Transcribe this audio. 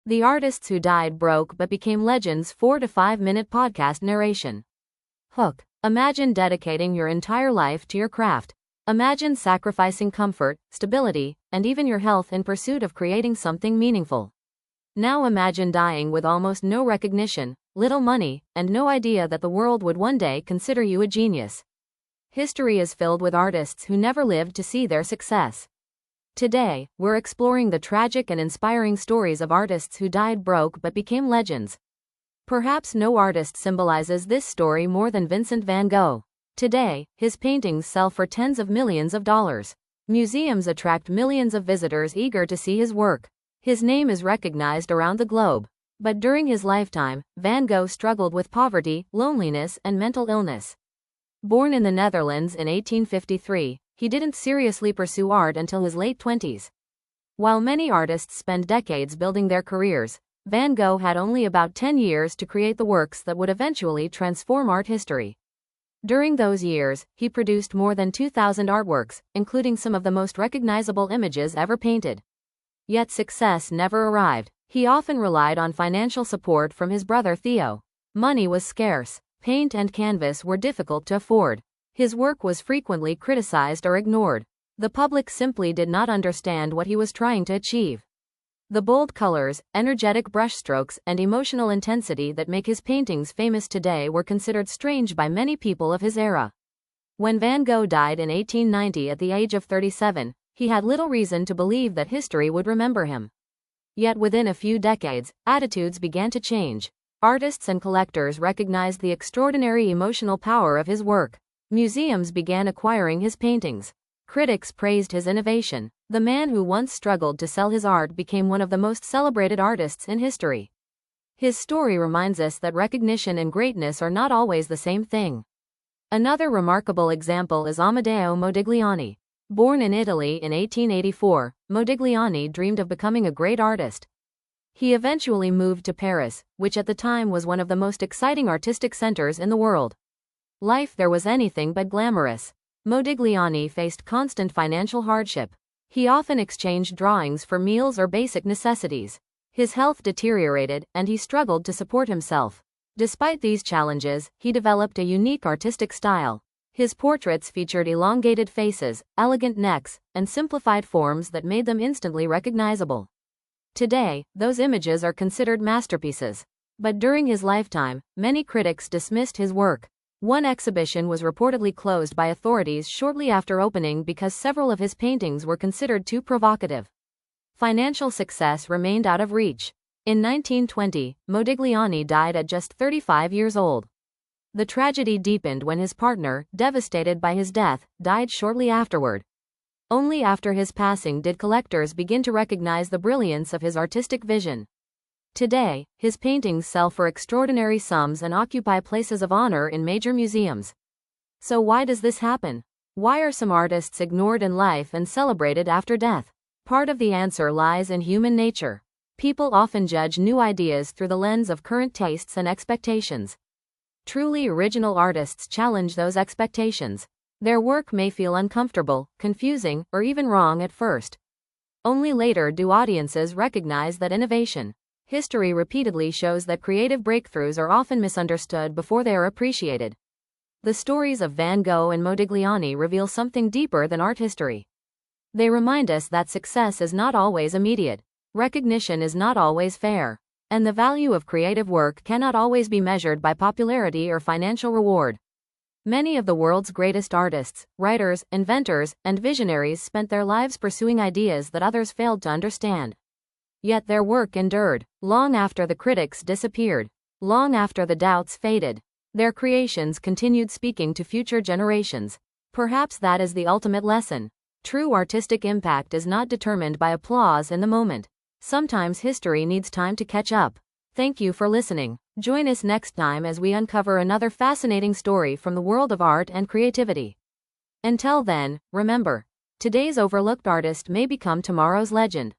The artists who died broke but became legends. 4 to 5 minute podcast narration. Hook. Imagine dedicating your entire life to your craft. Imagine sacrificing comfort, stability, and even your health in pursuit of creating something meaningful. Now imagine dying with almost no recognition, little money, and no idea that the world would one day consider you a genius. History is filled with artists who never lived to see their success. Today, we're exploring the tragic and inspiring stories of artists who died broke but became legends. Perhaps no artist symbolizes this story more than Vincent van Gogh. Today, his paintings sell for tens of millions of dollars. Museums attract millions of visitors eager to see his work. His name is recognized around the globe. But during his lifetime, Van Gogh struggled with poverty, loneliness, and mental illness. Born in the Netherlands in 1853, he didn't seriously pursue art until his late 20s. While many artists spend decades building their careers, Van Gogh had only about 10 years to create the works that would eventually transform art history. During those years, he produced more than 2,000 artworks, including some of the most recognizable images ever painted. Yet success never arrived. He often relied on financial support from his brother Theo. Money was scarce. Paint and canvas were difficult to afford. His work was frequently criticized or ignored. The public simply did not understand what he was trying to achieve. The bold colors, energetic brushstrokes, and emotional intensity that make his paintings famous today were considered strange by many people of his era. When Van Gogh died in 1890 at the age of 37, he had little reason to believe that history would remember him. Yet within a few decades, attitudes began to change. Artists and collectors recognized the extraordinary emotional power of his work. Museums began acquiring his paintings. Critics praised his innovation. The man who once struggled to sell his art became one of the most celebrated artists in history. His story reminds us that recognition and greatness are not always the same thing. Another remarkable example is Amedeo Modigliani. Born in Italy in 1884, Modigliani dreamed of becoming a great artist. He eventually moved to Paris, which at the time was one of the most exciting artistic centers in the world. Life there was anything but glamorous. Modigliani faced constant financial hardship. He often exchanged drawings for meals or basic necessities. His health deteriorated, and he struggled to support himself. Despite these challenges, he developed a unique artistic style. His portraits featured elongated faces, elegant necks, and simplified forms that made them instantly recognizable. Today, those images are considered masterpieces. But during his lifetime, many critics dismissed his work. One exhibition was reportedly closed by authorities shortly after opening because several of his paintings were considered too provocative. Financial success remained out of reach. In 1920, Modigliani died at just 35 years old. The tragedy deepened when his partner, devastated by his death, died shortly afterward. Only after his passing did collectors begin to recognize the brilliance of his artistic vision. Today, his paintings sell for extraordinary sums and occupy places of honor in major museums. So why does this happen? Why are some artists ignored in life and celebrated after death? Part of the answer lies in human nature. People often judge new ideas through the lens of current tastes and expectations. Truly original artists challenge those expectations. Their work may feel uncomfortable, confusing, or even wrong at first. Only later do audiences recognize that innovation. History repeatedly shows that creative breakthroughs are often misunderstood before they are appreciated. The stories of Van Gogh and Modigliani reveal something deeper than art history. They remind us that success is not always immediate, recognition is not always fair, and the value of creative work cannot always be measured by popularity or financial reward. Many of the world's greatest artists, writers, inventors, and visionaries spent their lives pursuing ideas that others failed to understand. Yet their work endured, long after the critics disappeared, long after the doubts faded. Their creations continued speaking to future generations. Perhaps that is the ultimate lesson. True artistic impact is not determined by applause in the moment. Sometimes history needs time to catch up. Thank you for listening. Join us next time as we uncover another fascinating story from the world of art and creativity. Until then, remember, today's overlooked artist may become tomorrow's legend.